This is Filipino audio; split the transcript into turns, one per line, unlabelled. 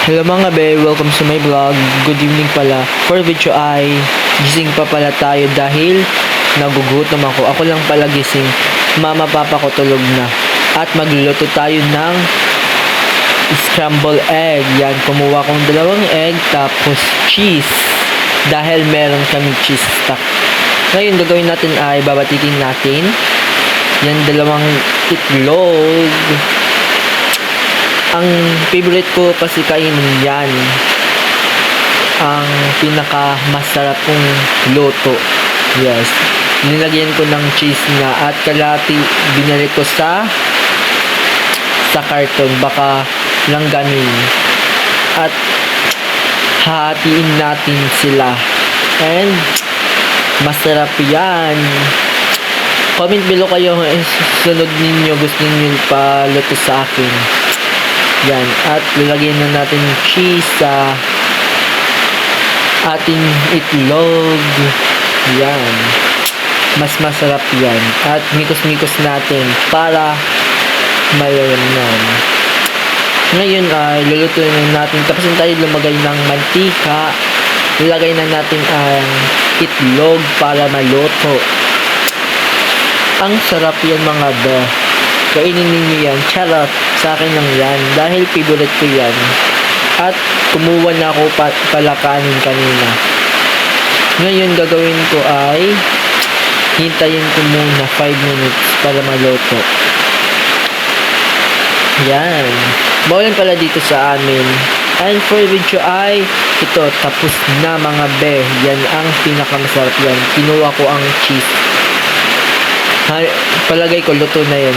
Hello mga be, welcome sa my vlog. Good evening pala. For video ay gising pa pala tayo dahil nagugutom ako. Ako lang pala gising. Mama papa ko tulog na. At magluluto tayo ng scramble egg. Yan, kumuha kong 2 egg tapos cheese. Dahil meron kami cheese stock. Ngayon gagawin natin ay babatikin natin. Yan, 2 itlog. Ang favorite ko kasi kainin yan. Ang pinaka masarap kong luto. Yes. Nilagyan ko ng cheese na at kalahati binalik ko sa karton. Baka langgamin. At hahatiin natin sila. And masarap yan. Comment below kayo sunod ninyo gusto niyo pa luto sa akin. Yan, at lalagyan na natin cheese sa ating itlog. Yan. Mas masarap yan. At mikos-mikos natin para malaman. Ngayon ay lulutuin na natin. Tapos tayo lumagay ng mantika. Ilagay na natin ang itlog para maluto. Ang sarap yan mga be. Kainin ninyo yan. Charot. Sa akin lang yan. Dahil favorite ko yan. At kumuha na ako pala kanin kanina. Ngayon gagawin ko ay hintayin ko muna 5 minutes para maluto. Yan. Bawalan pala dito sa amin. And for video ay ito. Tapos na mga be. Yan ang pinakamasarap yan. Kinuha ko ang cheese. Palagay ko luto na yan.